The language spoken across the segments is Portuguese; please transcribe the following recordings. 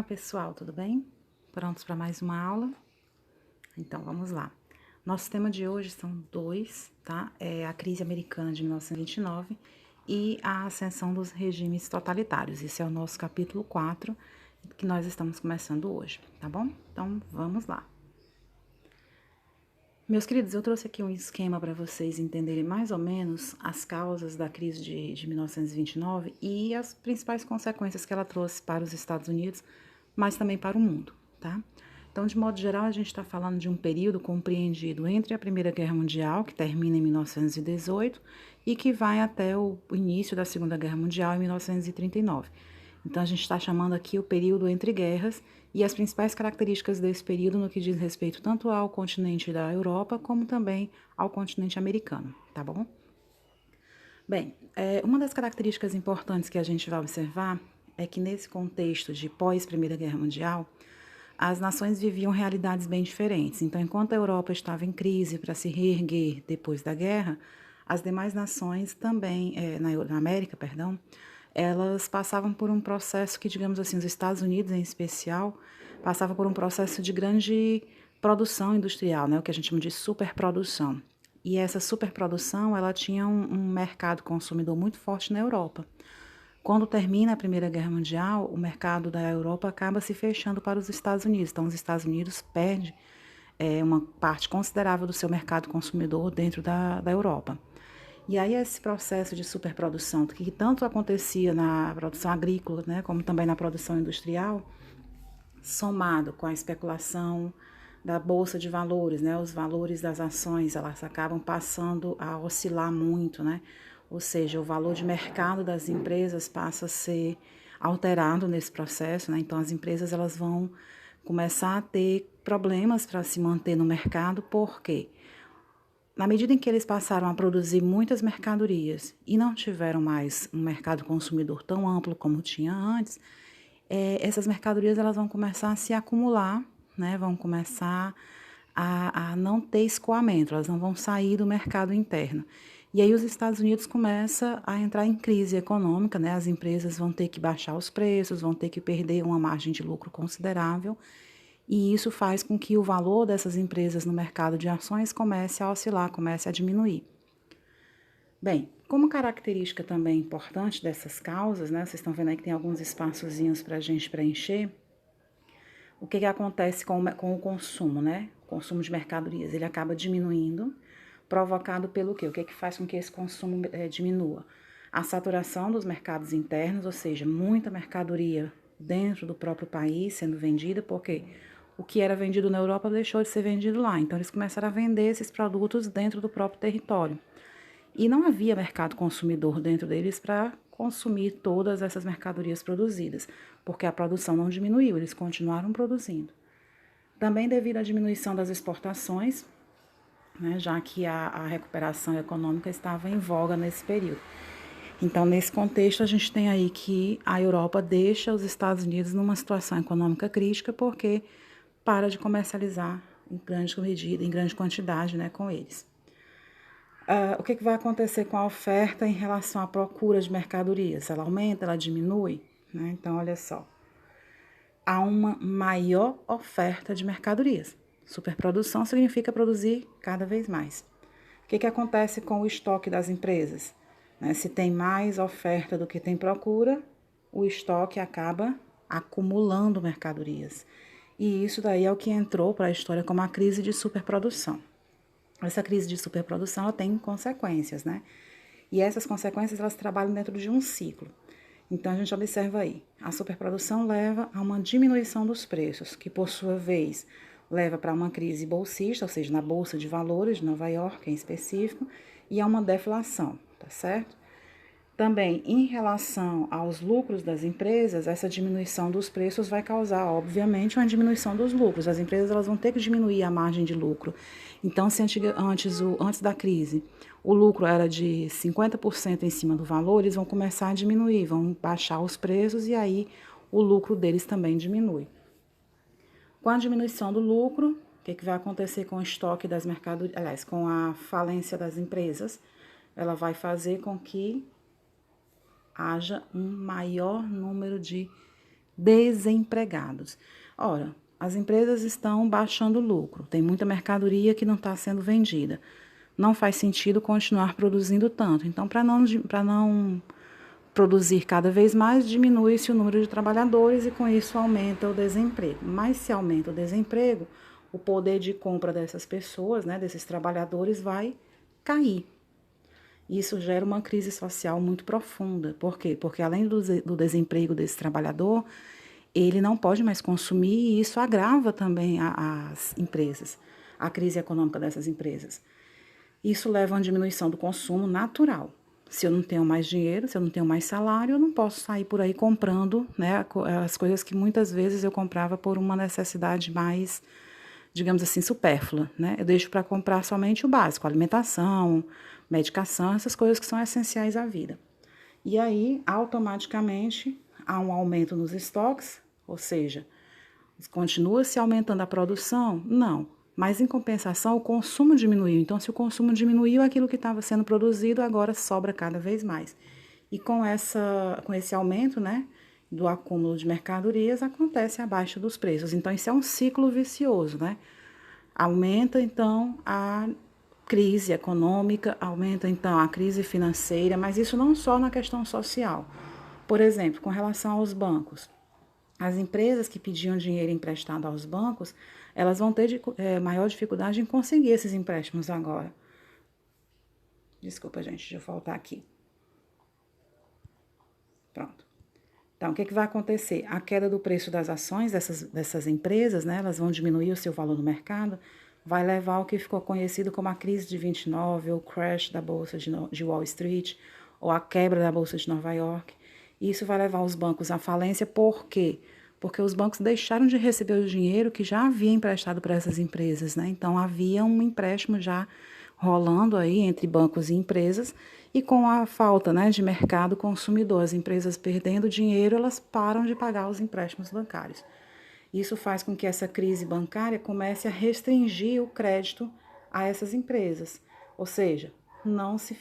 pessoal, tudo bem? Prontos para mais uma aula? Então, vamos lá. Nosso tema de hoje são dois, tá? É a crise americana de 1929 e a ascensão dos regimes totalitários. Esse é o nosso capítulo 4, que nós estamos começando hoje, tá bom? Então, vamos lá. Meus queridos, eu trouxe aqui um esquema para vocês entenderem mais ou menos as causas da crise de 1929 e as principais consequências que ela trouxe para os Estados Unidos, mas também para o mundo, tá? Então, de modo geral, a gente está falando de um período compreendido entre a Primeira Guerra Mundial, que termina em 1918, e que vai até o início da Segunda Guerra Mundial, em 1939. Então, a gente está chamando aqui o período entre guerras e as principais características desse período no que diz respeito tanto ao continente da Europa, como também ao continente americano, tá bom? Bem, uma das características importantes que a gente vai observar é que nesse contexto de pós-Primeira Guerra Mundial, as nações viviam realidades bem diferentes. Então, enquanto a Europa estava em crise para se reerguer depois da guerra, as demais nações também, na América, perdão, elas passavam por um processo que, digamos assim, os Estados Unidos em especial, passavam por um processo de grande produção industrial, né, o que a gente chama de superprodução. E essa superprodução, ela tinha um mercado consumidor muito forte na Europa. Quando termina a Primeira Guerra Mundial, o mercado da Europa acaba se fechando para os Estados Unidos. Então, os Estados Unidos perdem uma parte considerável do seu mercado consumidor dentro da Europa. E aí esse processo de superprodução, que tanto acontecia na produção agrícola, né, como também na produção industrial, somado com a especulação da bolsa de valores, né, os valores das ações, elas acabam passando a oscilar muito, né, ou seja, o valor de mercado das empresas passa a ser alterado nesse processo, né, então as empresas elas vão começar a ter problemas para se manter no mercado, por quê? Na medida em que eles passaram a produzir muitas mercadorias e não tiveram mais um mercado consumidor tão amplo como tinha antes, essas mercadorias elas vão começar a se acumular, né? Vão começar a não ter escoamento, elas não vão sair do mercado interno. E aí os Estados Unidos começam a entrar em crise econômica, né? As empresas vão ter que baixar os preços, vão ter que perder uma margem de lucro considerável, e isso faz com que o valor dessas empresas no mercado de ações comece a oscilar, comece a diminuir. Bem, como característica também importante dessas causas, né, vocês estão vendo aí que tem alguns espaçozinhos para a gente preencher, o que acontece com o consumo, né? O consumo de mercadorias, ele acaba diminuindo, provocado pelo quê? O que faz com que esse consumo diminua? A saturação dos mercados internos, ou seja, muita mercadoria dentro do próprio país sendo vendida, porque o que era vendido na Europa deixou de ser vendido lá. Então, eles começaram a vender esses produtos dentro do próprio território. E não havia mercado consumidor dentro deles para consumir todas essas mercadorias produzidas, porque a produção não diminuiu, eles continuaram produzindo. Também devido à diminuição das exportações, né, já que a recuperação econômica estava em voga nesse período. Então, nesse contexto, a gente tem aí que a Europa deixa os Estados Unidos numa situação econômica crítica, porque para de comercializar em grande medida, em grande quantidade, né, com eles. O que vai acontecer com a oferta em relação à procura de mercadorias? Ela aumenta, ela diminui? Né? Então, olha só. Há uma maior oferta de mercadorias. Superprodução significa produzir cada vez mais. O que acontece com o estoque das empresas? Né? Se tem mais oferta do que tem procura, o estoque acaba acumulando mercadorias. E isso daí é o que entrou para a história como a crise de superprodução. Essa crise de superprodução ela tem consequências, né? E essas consequências elas trabalham dentro de um ciclo. Então a gente observa aí, a superprodução leva a uma diminuição dos preços, que por sua vez leva para uma crise bolsista, ou seja, na bolsa de valores de Nova York em específico, e a uma deflação, tá certo? Também, em relação aos lucros das empresas, essa diminuição dos preços vai causar, obviamente, uma diminuição dos lucros. As empresas elas vão ter que diminuir a margem de lucro. Então, se antes da crise o lucro era de 50% em cima do valor, eles vão começar a diminuir, vão baixar os preços e aí o lucro deles também diminui. Com a diminuição do lucro, o que vai acontecer com o estoque das mercadorias, aliás, com a falência das empresas? Ela vai fazer com que haja um maior número de desempregados. Ora, as empresas estão baixando o lucro, tem muita mercadoria que não está sendo vendida. Não faz sentido continuar produzindo tanto. Então, para não produzir cada vez mais, diminui-se o número de trabalhadores e com isso aumenta o desemprego. Mas se aumenta o desemprego, o poder de compra dessas pessoas, né, desses trabalhadores, vai cair. Isso gera uma crise social muito profunda. Por quê? Porque além do desemprego desse trabalhador, ele não pode mais consumir e isso agrava também as empresas, a crise econômica dessas empresas. Isso leva a uma diminuição do consumo natural. Se eu não tenho mais dinheiro, se eu não tenho mais salário, eu não posso sair por aí comprando, né, as coisas que muitas vezes eu comprava por uma necessidade mais, digamos assim, supérflua, né? Eu deixo para comprar somente o básico, alimentação, medicação, essas coisas que são essenciais à vida. E aí, automaticamente, há um aumento nos estoques, ou seja, continua se aumentando a produção? Não. Mas, em compensação, o consumo diminuiu. Então, se o consumo diminuiu, aquilo que estava sendo produzido agora sobra cada vez mais. E com esse aumento, né, do acúmulo de mercadorias, acontece a baixa dos preços. Então, isso é um ciclo vicioso, né? Aumenta, então, a crise econômica, aumenta, então, a crise financeira, mas isso não só na questão social. Por exemplo, com relação aos bancos. As empresas que pediam dinheiro emprestado aos bancos, elas vão ter maior dificuldade em conseguir esses empréstimos agora. Desculpa, gente, deixa eu voltar aqui. Pronto. Então, o que vai acontecer? A queda do preço das ações dessas empresas, né, elas vão diminuir o seu valor no mercado, vai levar ao que ficou conhecido como a crise de 29, ou o crash da Bolsa de Wall Street, ou a quebra da Bolsa de Nova York. Isso vai levar os bancos à falência, por quê? Porque os bancos deixaram de receber o dinheiro que já havia emprestado para essas empresas, né? Então, havia um empréstimo já rolando aí entre bancos e empresas, e com a falta, né, de mercado consumidor, as empresas perdendo dinheiro, elas param de pagar os empréstimos bancários. Isso faz com que essa crise bancária comece a restringir o crédito a essas empresas, ou seja, não se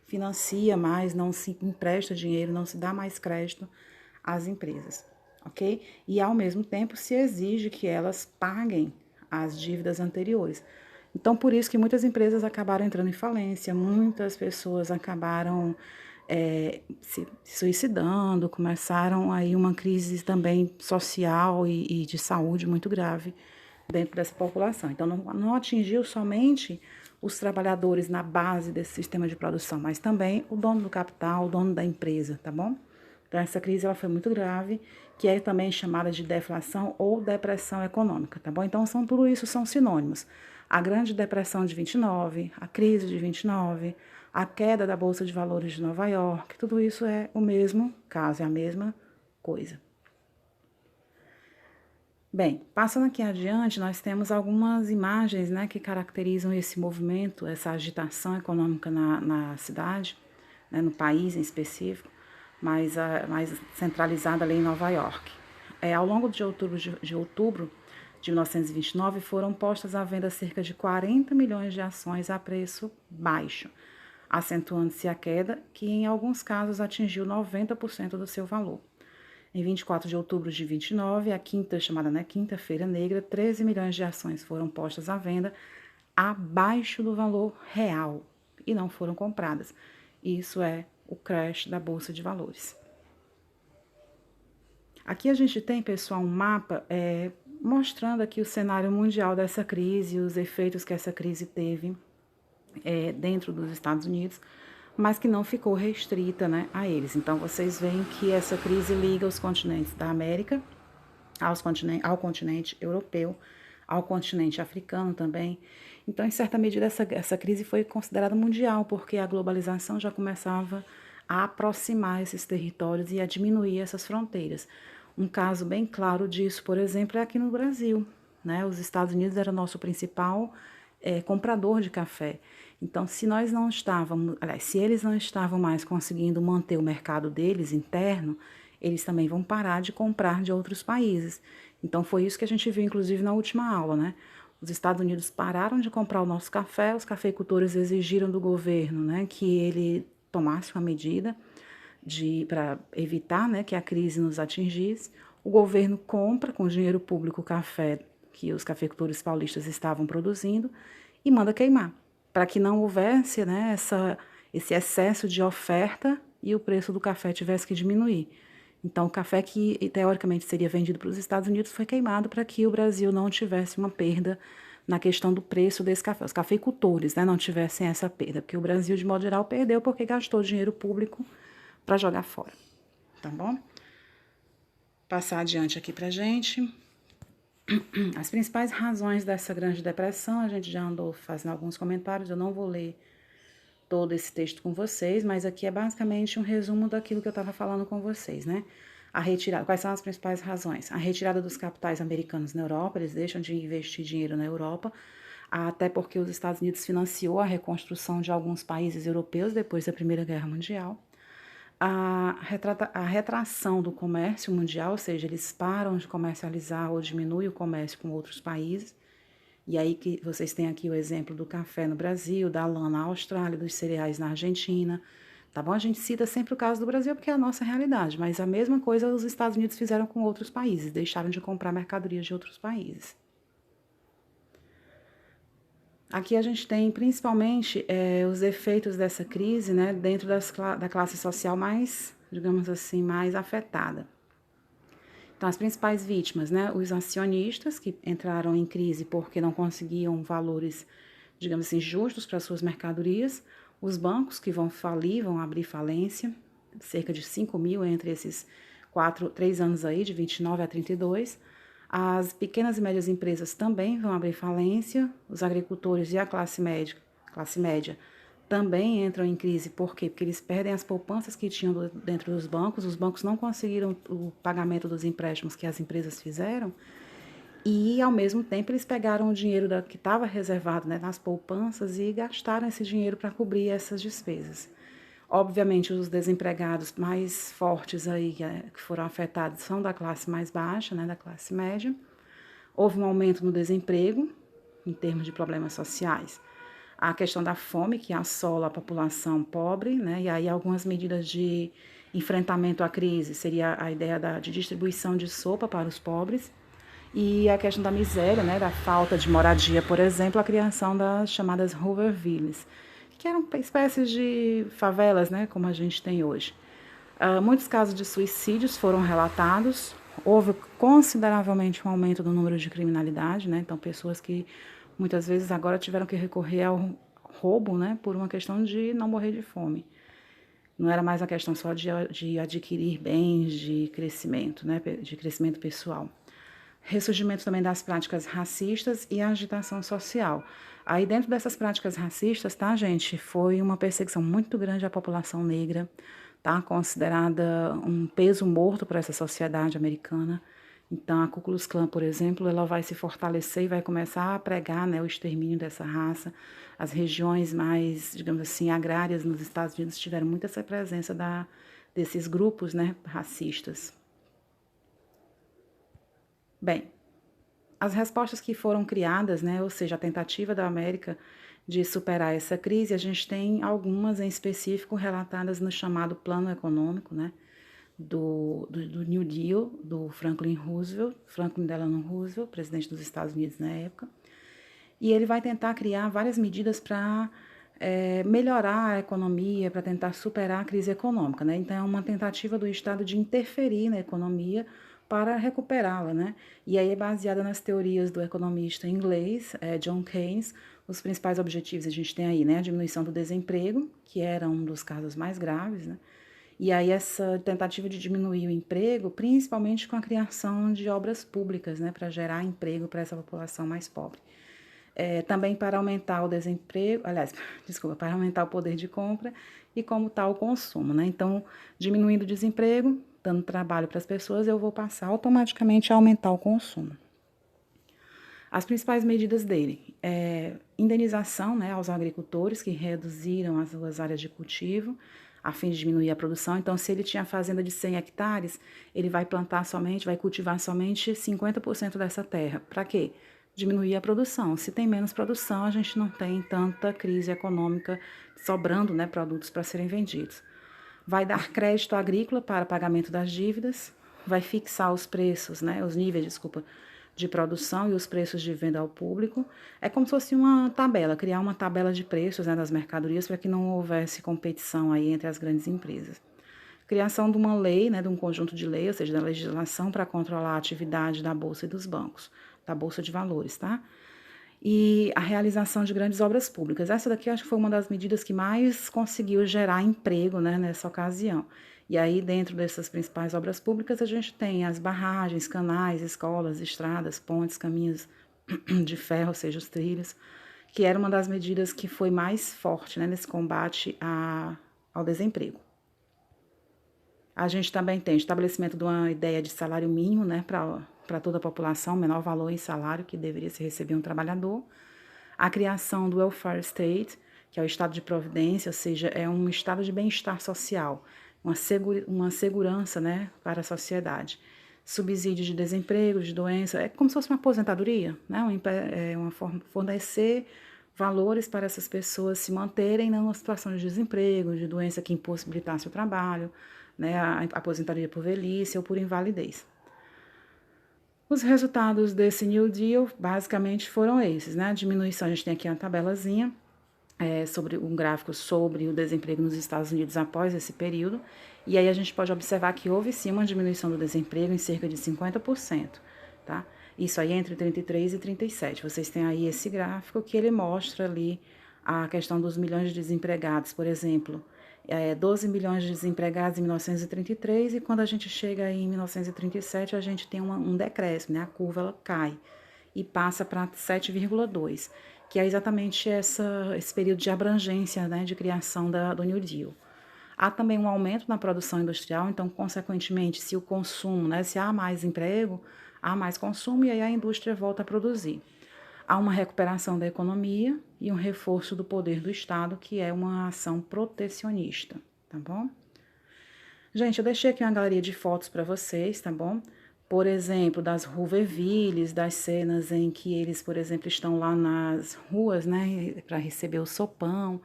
financia mais, não se empresta dinheiro, não se dá mais crédito às empresas, ok? E ao mesmo tempo se exige que elas paguem as dívidas anteriores. Então, por isso que muitas empresas acabaram entrando em falência, muitas pessoas acabaram se suicidando, começaram aí uma crise também social e de saúde muito grave dentro dessa população. Então, não atingiu somente os trabalhadores na base desse sistema de produção, mas também o dono do capital, o dono da empresa, tá bom? Então, essa crise ela foi muito grave, que é também chamada de deflação ou depressão econômica, tá bom? Então, tudo isso são sinônimos. A Grande Depressão de 29, a crise de 29, a queda da Bolsa de Valores de Nova York, tudo isso é o mesmo caso, é a mesma coisa. Bem, passando aqui adiante, nós temos algumas imagens, né, que caracterizam esse movimento, essa agitação econômica na cidade, né, no país em específico, mais centralizada ali em Nova York. Ao longo de outubro de 1929, foram postas à venda cerca de 40 milhões de ações a preço baixo, acentuando-se a queda, que em alguns casos atingiu 90% do seu valor. Em 24 de outubro de 29, a chamada, né, Quinta-feira Negra, 13 milhões de ações foram postas à venda abaixo do valor real e não foram compradas. Isso é o crash da Bolsa de Valores. Aqui a gente tem, pessoal, um mapa mostrando aqui o cenário mundial dessa crise, os efeitos que essa crise teve dentro dos Estados Unidos, mas que não ficou restrita, né, a eles. Então, vocês veem que essa crise liga os continentes da América ao continente europeu, ao continente africano também. Então, em certa medida, essa crise foi considerada mundial, porque a globalização já começava a aproximar esses territórios e a diminuir essas fronteiras. Um caso bem claro disso, por exemplo, é aqui no Brasil, né? Os Estados Unidos era o nosso principal comprador de café. Então, se eles não estavam mais conseguindo manter o mercado deles interno, eles também vão parar de comprar de outros países. Então, foi isso que a gente viu, inclusive, na última aula, né? Os Estados Unidos pararam de comprar o nosso café, os cafeicultores exigiram do governo, né, que ele tomasse uma medida para evitar, né, que a crise nos atingisse, o governo compra com dinheiro público o café que os cafeicultores paulistas estavam produzindo e manda queimar, para que não houvesse, né, esse excesso de oferta e o preço do café tivesse que diminuir. Então, o café que teoricamente seria vendido para os Estados Unidos foi queimado para que o Brasil não tivesse uma perda na questão do preço desse café. Os cafeicultores, né, não tivessem essa perda, porque o Brasil, de modo geral, perdeu porque gastou dinheiro público para jogar fora. Tá bom? Passar adiante aqui para gente. As principais razões dessa Grande Depressão, a gente já andou fazendo alguns comentários, eu não vou ler todo esse texto com vocês, mas aqui é basicamente um resumo daquilo que eu estava falando com vocês, né? A retirada, quais são as principais razões? A retirada dos capitais americanos na Europa, eles deixam de investir dinheiro na Europa, até porque os Estados Unidos financiou a reconstrução de alguns países europeus depois da Primeira Guerra Mundial. A retração do comércio mundial, ou seja, eles param de comercializar ou diminuem o comércio com outros países. E aí que vocês têm aqui o exemplo do café no Brasil, da lã na Austrália, dos cereais na Argentina, tá bom? A gente cita sempre o caso do Brasil porque é a nossa realidade, mas a mesma coisa os Estados Unidos fizeram com outros países, deixaram de comprar mercadorias de outros países. Aqui a gente tem principalmente os efeitos dessa crise, né, dentro da classe social mais, digamos assim, mais afetada. Então, as principais vítimas, né, os acionistas que entraram em crise porque não conseguiam valores, digamos assim, justos para suas mercadorias, os bancos que vão falir, vão abrir falência, cerca de 5 mil entre esses 3 anos aí, de 29 a 32. As pequenas e médias empresas também vão abrir falência, os agricultores e a classe média também entram em crise. Por quê? Porque eles perdem as poupanças que tinham dentro dos bancos, os bancos não conseguiram o pagamento dos empréstimos que as empresas fizeram, e, ao mesmo tempo, eles pegaram o dinheiro que estava reservado, né, nas poupanças e gastaram esse dinheiro para cobrir essas despesas. Obviamente, os desempregados mais fortes aí que foram afetados são da classe mais baixa, né, da classe média. Houve um aumento no desemprego, em termos de problemas sociais. A questão da fome, que assola a população pobre, né, e aí algumas medidas de enfrentamento à crise, seria a ideia de distribuição de sopa para os pobres, e a questão da miséria, né, da falta de moradia, por exemplo, a criação das chamadas Hoovervilles, que eram espécies de favelas, né, como a gente tem hoje. Muitos casos de suicídios foram relatados, houve consideravelmente um aumento do número de criminalidade, né, então pessoas que muitas vezes agora tiveram que recorrer ao roubo, né, por uma questão de não morrer de fome. Não era mais a questão só de adquirir bens de crescimento, né, de crescimento pessoal. Ressurgimento também das práticas racistas e a agitação social. Aí dentro dessas práticas racistas, tá, gente, foi uma perseguição muito grande à população negra, tá, considerada um peso morto para essa sociedade americana. Então, a Ku Klux Klan, por exemplo, ela vai se fortalecer e vai começar a pregar, né, o extermínio dessa raça. As regiões mais, digamos assim, agrárias nos Estados Unidos tiveram muito essa presença desses grupos, né, racistas. Bem, as respostas que foram criadas, né, ou seja, a tentativa da América de superar essa crise, a gente tem algumas em específico relatadas no chamado Plano Econômico, né, do New Deal, do Franklin Delano Roosevelt, presidente dos Estados Unidos na época, e ele vai tentar criar várias medidas para melhorar a economia, para tentar superar a crise econômica, né? Então, é uma tentativa do Estado de interferir na economia para recuperá-la, né? E aí é baseada nas teorias do economista inglês, John Keynes. Os principais objetivos a gente tem aí, né? A diminuição do desemprego, que era um dos casos mais graves, né? E aí essa tentativa de diminuir o emprego, principalmente com a criação de obras públicas, né? Para gerar emprego para essa população mais pobre. Também para aumentar o desemprego, aliás, desculpa, para aumentar o poder de compra e como tal o consumo, né? Então, diminuindo o desemprego, dando trabalho para as pessoas, eu vou passar automaticamente a aumentar o consumo. As principais medidas dele indenização, né, aos agricultores que reduziram as suas áreas de cultivo a fim de diminuir a produção. Então, se ele tinha fazenda de 100 hectares, ele vai cultivar somente 50% dessa terra. Para quê? Diminuir a produção. Se tem menos produção, a gente não tem tanta crise econômica sobrando, né, produtos para serem vendidos. vai dar crédito agrícola para pagamento das dívidas, vai fixar os preços, né, os níveis, desculpa, de produção e os preços de venda ao público. É como se fosse uma tabela, criar uma tabela de preços, né, das mercadorias para que não houvesse competição aí entre as grandes empresas. Criação de uma lei, né, de um conjunto de leis, ou seja, da legislação para controlar a atividade da Bolsa e dos bancos, da Bolsa de Valores, tá? E a realização de grandes obras públicas. Essa daqui eu acho que foi uma das medidas que mais conseguiu gerar emprego, né, nessa ocasião. E aí, dentro dessas principais obras públicas, a gente tem as barragens, canais, escolas, estradas, pontes, caminhos de ferro, ou seja, os trilhos, que era uma das medidas que foi mais forte, né, nesse combate ao desemprego. A gente também tem estabelecimento de uma ideia de salário mínimo, né, para toda a população, menor valor em salário que deveria se receber um trabalhador. A criação do welfare state, que é o estado de providência, ou seja, é um estado de bem-estar social, uma segurança, né, para a sociedade. Subsídio de desemprego, de doença, é como se fosse uma aposentadoria, né, uma forma de fornecer valores para essas pessoas se manterem numa situação de desemprego, de doença que impossibilitasse o trabalho, né, a aposentadoria por velhice ou por invalidez. Os resultados desse New Deal basicamente foram esses, né? A diminuição, a gente tem aqui uma tabelazinha sobre um gráfico sobre o desemprego nos Estados Unidos após esse período, e aí a gente pode observar que houve sim uma diminuição do desemprego em cerca de 50%, tá? Isso aí entre 33 e 37. Vocês têm aí esse gráfico que ele mostra ali a questão dos milhões de desempregados, por exemplo. 12 milhões de desempregados em 1933 e quando a gente chega em 1937 a gente tem um decréscimo, né? A curva ela cai e passa para 7,2, que é exatamente esse período de abrangência, né, de criação do New Deal. Há também um aumento na produção industrial, então, consequentemente, se o consumo, né, se há mais emprego, há mais consumo e aí a indústria volta a produzir. Há uma recuperação da economia e um reforço do poder do Estado, que é uma ação protecionista, tá bom? Gente, eu deixei aqui uma galeria de fotos para vocês, tá bom? Por exemplo, das Hoovervilles, das cenas em que eles, por exemplo, estão lá nas ruas, né, para receber o sopão.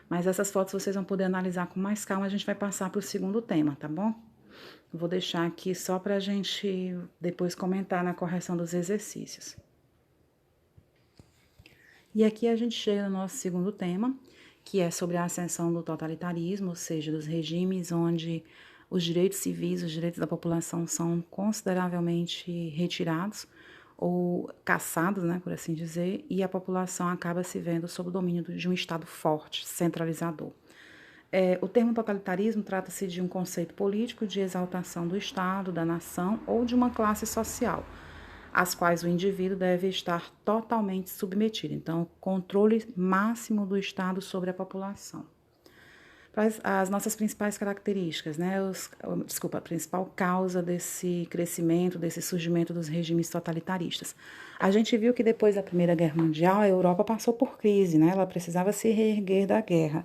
Mas essas fotos vocês vão poder analisar com mais calma, a gente vai passar para o segundo tema, tá bom? Vou deixar aqui só para a gente depois comentar na correção dos exercícios. E aqui a gente chega no nosso segundo tema, que é sobre a ascensão do totalitarismo, ou seja, dos regimes onde os direitos civis, os direitos da população são consideravelmente retirados ou caçados, né, por assim dizer, e a população acaba se vendo sob o domínio de um Estado forte, centralizador. O termo totalitarismo trata-se de um conceito político de exaltação do Estado, da nação ou de uma classe social, às quais o indivíduo deve estar totalmente submetido. Então, controle máximo do Estado sobre a população. As nossas principais características, né? A principal causa desse crescimento, desse surgimento dos regimes totalitaristas. A gente viu que depois da Primeira Guerra Mundial, a Europa passou por crise, né? Ela precisava se reerguer da guerra.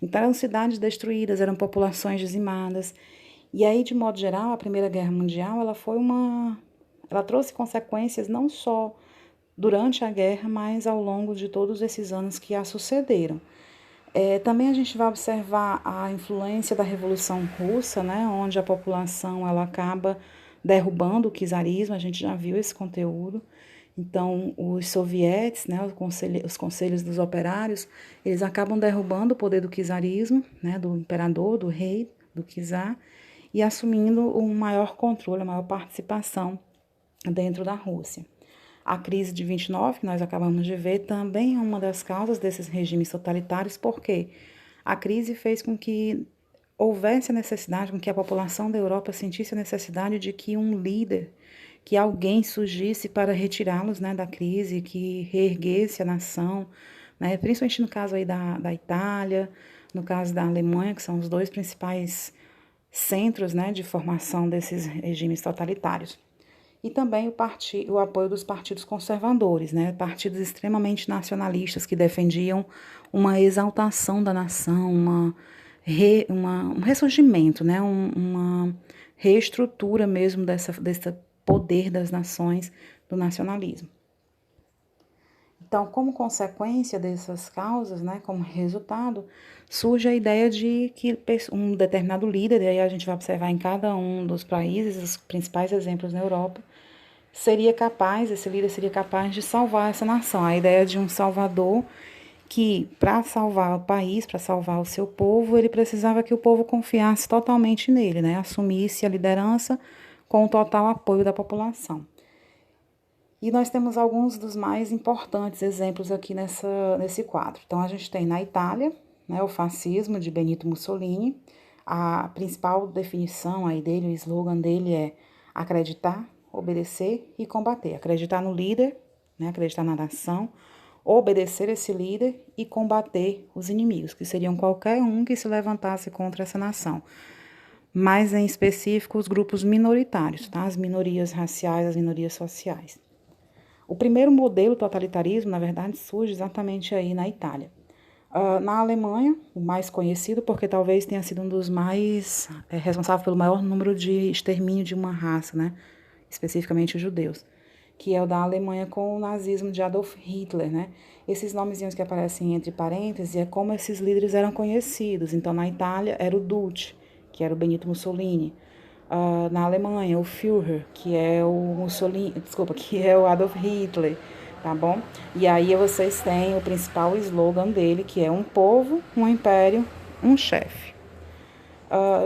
Então, eram cidades destruídas, eram populações dizimadas. E aí, de modo geral, a Primeira Guerra Mundial, ela trouxe consequências não só durante a guerra, mas ao longo de todos esses anos que a sucederam. Também a gente vai observar a influência da Revolução Russa, né, onde a população ela acaba derrubando o czarismo, a gente já viu esse conteúdo. Então, os sovietes, né, os conselhos dos operários, eles acabam derrubando o poder do czarismo, né, do imperador, do rei, do czar, e assumindo um maior controle, uma maior participação dentro da Rússia. A crise de 29, que nós acabamos de ver, também é uma das causas desses regimes totalitários, porque a crise fez com que houvesse a necessidade, com que a população da Europa sentisse a necessidade de que um líder, que alguém surgisse para retirá-los, né, da crise, que reerguesse a nação, né, principalmente no caso aí da Itália, no caso da Alemanha, que são os dois principais centros, né, de formação desses regimes totalitários. E também o apoio dos partidos conservadores, né? Partidos extremamente nacionalistas que defendiam uma exaltação da nação, um ressurgimento, né? Uma reestrutura mesmo desse poder das nações, do nacionalismo. Então, como consequência dessas causas, né, como resultado, surge a ideia de que um determinado líder, e aí a gente vai observar em cada um dos países, os principais exemplos na Europa, esse líder seria capaz de salvar essa nação. A ideia de um salvador que, para salvar o país, para salvar o seu povo, ele precisava que o povo confiasse totalmente nele, né, assumisse a liderança com o total apoio da população. E nós temos alguns dos mais importantes exemplos aqui nesse quadro. Então, a gente tem na Itália, né, o fascismo de Benito Mussolini. A principal definição aí dele, o slogan dele é acreditar, obedecer e combater. Acreditar no líder, né, acreditar na nação, obedecer esse líder e combater os inimigos, que seriam qualquer um que se levantasse contra essa nação. Mais em específico, os grupos minoritários, tá? As minorias raciais, as minorias sociais. O primeiro modelo totalitarismo, na verdade, surge exatamente aí na Itália. Na Alemanha, o mais conhecido, porque talvez tenha sido um dos mais responsável pelo maior número de extermínio de uma raça, né? Especificamente os judeus, que é o da Alemanha com o nazismo de Adolf Hitler, né? Esses nomezinhos que aparecem entre parênteses é como esses líderes eram conhecidos. Então, na Itália era o Duce, que era o Benito Mussolini. Na Alemanha, o Führer, que é o Mussolini, desculpa, que é o Adolf Hitler, tá bom? E aí vocês têm o principal slogan dele, que é um povo, um império, um chefe.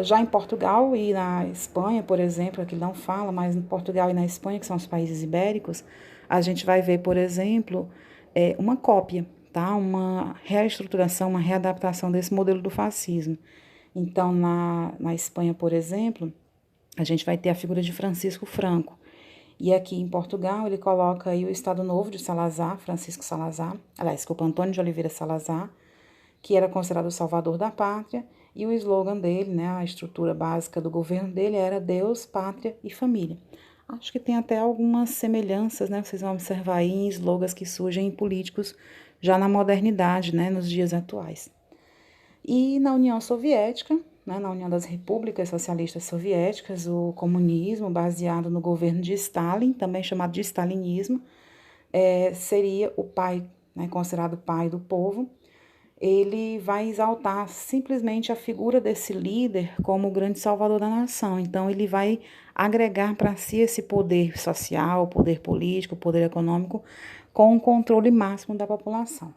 Já em Portugal e na Espanha, por exemplo, aqui não fala, mas em Portugal e na Espanha, que são os países ibéricos, a gente vai ver, por exemplo, uma cópia, tá? Uma reestruturação, uma readaptação desse modelo do fascismo. Então, na Espanha, por exemplo, a gente vai ter a figura de Francisco Franco. E aqui em Portugal, ele coloca aí o Estado Novo de Salazar, Francisco Salazar, aliás, desculpa, Antônio de Oliveira Salazar, que era considerado o salvador da pátria, e o slogan dele, né, a estrutura básica do governo dele era Deus, Pátria e Família. Acho que tem até algumas semelhanças, né, vocês vão observar aí em slogans que surgem em políticos já na modernidade, né, nos dias atuais. E na União Soviética, né, na União das Repúblicas Socialistas Soviéticas, o comunismo, baseado no governo de Stalin, também chamado de stalinismo, seria o pai, né, considerado pai do povo. Ele vai exaltar simplesmente a figura desse líder como o grande salvador da nação. Então, ele vai agregar para si esse poder social, poder político, poder econômico, com um controle máximo da população.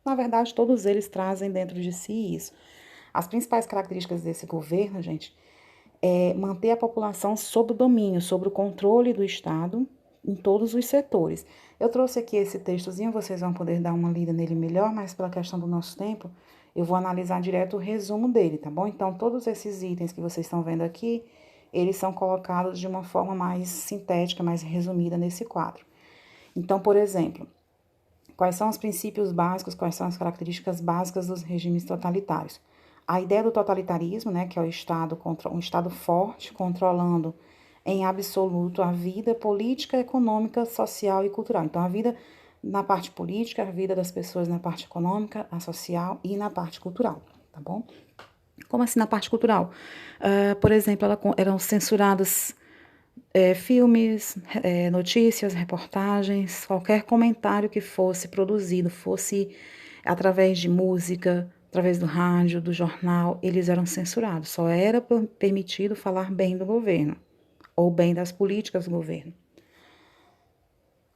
Na verdade, todos eles trazem dentro de si isso. As principais características desse governo, gente, é manter a população sob o domínio, sob o controle do Estado em todos os setores. Eu trouxe aqui esse textozinho, vocês vão poder dar uma lida nele melhor, mas pela questão do nosso tempo, eu vou analisar direto o resumo dele, tá bom? Então, todos esses itens que vocês estão vendo aqui, eles são colocados de uma forma mais sintética, mais resumida nesse quadro. Então, por exemplo, quais são os princípios básicos, quais são as características básicas dos regimes totalitários? A ideia do totalitarismo, né, que é um Estado forte, controlando em absoluto a vida política, econômica, social e cultural. Então, a vida na parte política, a vida das pessoas na parte econômica, a social e na parte cultural, tá bom? Como assim na parte cultural? Por exemplo, eram censurados filmes, notícias, reportagens, qualquer comentário que fosse produzido, fosse através de música, através do rádio, do jornal, eles eram censurados. Só era permitido falar bem do governo ou bem das políticas do governo.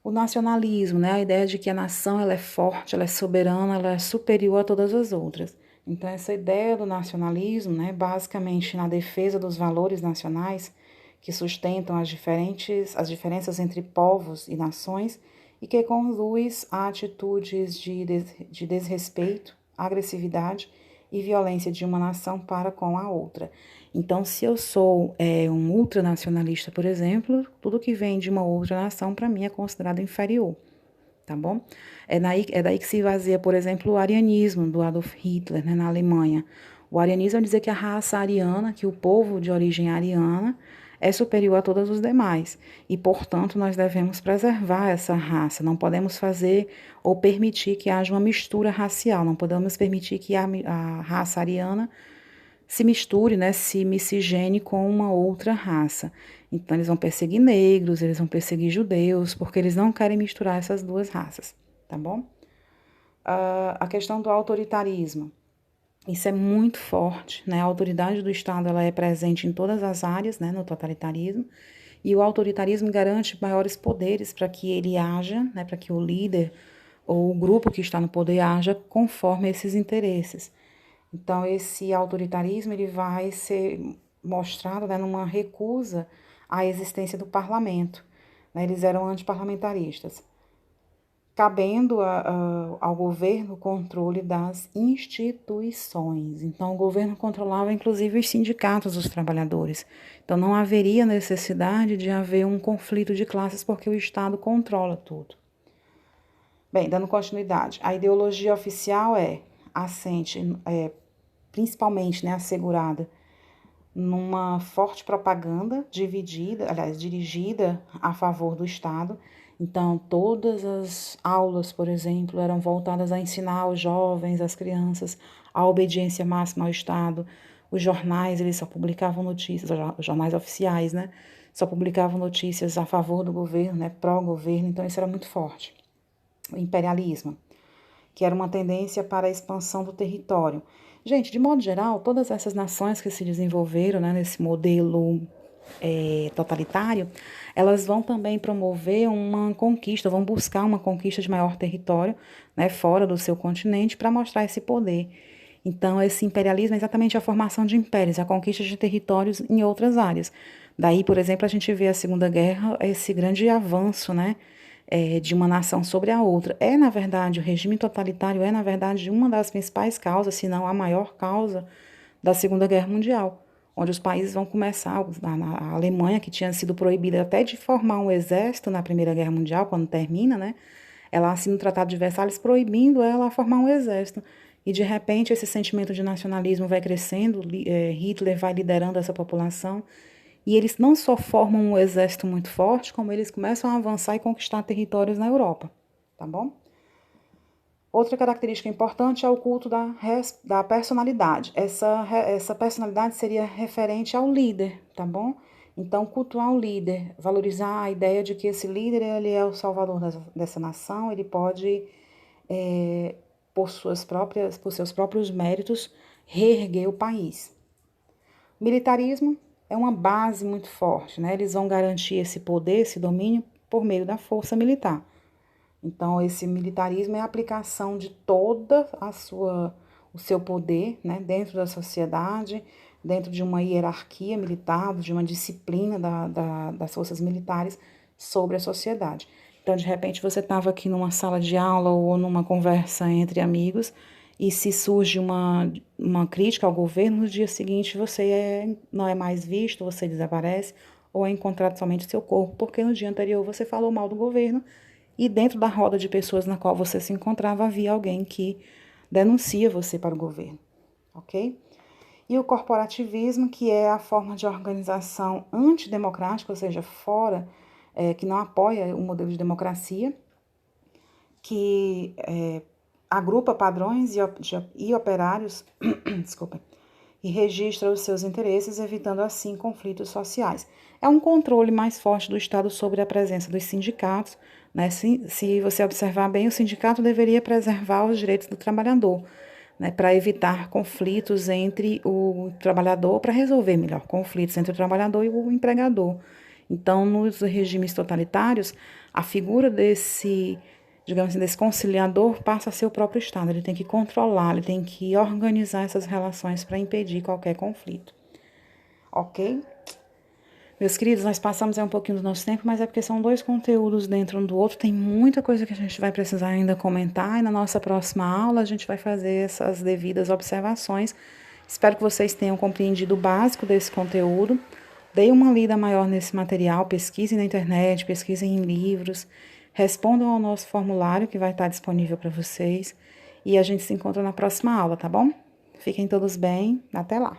O nacionalismo, né, a ideia de que a nação ela é forte, ela é soberana, ela é superior a todas as outras. Então, essa ideia do nacionalismo, né, basicamente na defesa dos valores nacionais, que sustentam as diferenças entre povos e nações e que conduz a atitudes de desrespeito, agressividade e violência de uma nação para com a outra. Então, se eu sou um ultranacionalista, por exemplo, tudo que vem de uma outra nação, para mim, é considerado inferior, tá bom? É daí que se baseia, por exemplo, o arianismo do Adolf Hitler, né, na Alemanha. O arianismo é dizer que a raça ariana, que o povo de origem ariana, é superior a todos os demais. E, portanto, nós devemos preservar essa raça. Não podemos fazer ou permitir que haja uma mistura racial. Não podemos permitir que a raça ariana se misture, né, se miscigene com uma outra raça. Então, eles vão perseguir negros, eles vão perseguir judeus, porque eles não querem misturar essas duas raças, tá bom? A questão do autoritarismo. Isso é muito forte, né? A autoridade do Estado ela é presente em todas as áreas, né, no totalitarismo, e o autoritarismo garante maiores poderes para que ele haja, né, para que o líder ou o grupo que está no poder haja conforme esses interesses. Então, esse autoritarismo ele vai ser mostrado, né, numa recusa à existência do parlamento. Né? Eles eram antiparlamentaristas, cabendo ao governo o controle das instituições. Então, o governo controlava inclusive os sindicatos dos trabalhadores. Então, não haveria necessidade de haver um conflito de classes, porque o Estado controla tudo. Bem, dando continuidade, a ideologia oficial principalmente, né, assegurada numa forte propaganda dirigida a favor do Estado. Então, todas as aulas, por exemplo, eram voltadas a ensinar aos jovens, às crianças, a obediência máxima ao Estado. Os jornais, eles só publicavam notícias, os jornais oficiais, né? Só publicavam notícias a favor do governo, né? Pró-governo, então isso era muito forte. O imperialismo, que era uma tendência para a expansão do território. Gente, de modo geral, todas essas nações que se desenvolveram, né, nesse modelo totalitário, elas vão também promover uma conquista, vão buscar uma conquista de maior território, né, fora do seu continente, para mostrar esse poder. Então, esse imperialismo é exatamente a formação de impérios, a conquista de territórios em outras áreas. Daí, por exemplo, a gente vê a Segunda Guerra, esse grande avanço, né, de uma nação sobre a outra. Na verdade, o regime totalitário na verdade, uma das principais causas, se não a maior causa, da Segunda Guerra Mundial, onde os países vão começar, a Alemanha, que tinha sido proibida até de formar um exército na Primeira Guerra Mundial, quando termina, né? Ela assina o Tratado de Versalhes proibindo ela a formar um exército. E, de repente, esse sentimento de nacionalismo vai crescendo, Hitler vai liderando essa população, e eles não só formam um exército muito forte, como eles começam a avançar e conquistar territórios na Europa, tá bom? Outra característica importante é o culto da personalidade. Essa personalidade seria referente ao líder, tá bom? Então, cultuar o líder, valorizar a ideia de que esse líder ele é o salvador dessa nação, ele pode, por seus próprios méritos, reerguer o país. Militarismo é uma base muito forte, né? Eles vão garantir esse poder, esse domínio, por meio da força militar. Então, esse militarismo é a aplicação de o seu poder, né, dentro da sociedade, dentro de uma hierarquia militar, de uma disciplina das forças militares sobre a sociedade. Então, de repente, você estava aqui numa sala de aula ou numa conversa entre amigos e se surge uma crítica ao governo, no dia seguinte você não é mais visto, você desaparece ou é encontrado somente seu corpo, porque no dia anterior você falou mal do governo e dentro da roda de pessoas na qual você se encontrava havia alguém que denuncia você para o governo, ok? E o corporativismo, que é a forma de organização antidemocrática, ou seja, que não apoia o modelo de democracia, que agrupa padrões e operários, desculpa, e registra os seus interesses, evitando assim conflitos sociais. É um controle mais forte do Estado sobre a presença dos sindicatos, né? Se você observar bem, o sindicato deveria preservar os direitos do trabalhador, né? Para evitar conflitos entre o trabalhador, para resolver melhor conflitos entre o trabalhador e o empregador. Então, nos regimes totalitários, a figura digamos assim, desse conciliador passa a ser o próprio Estado. Ele tem que controlar, ele tem que organizar essas relações para impedir qualquer conflito. Ok? Meus queridos, nós passamos um pouquinho do nosso tempo, mas é porque são dois conteúdos dentro um do outro. Tem muita coisa que a gente vai precisar ainda comentar e na nossa próxima aula a gente vai fazer essas devidas observações. Espero que vocês tenham compreendido o básico desse conteúdo. Deem uma lida maior nesse material, pesquisem na internet, pesquisem em livros, respondam ao nosso formulário que vai estar disponível para vocês e a gente se encontra na próxima aula, tá bom? Fiquem todos bem, até lá!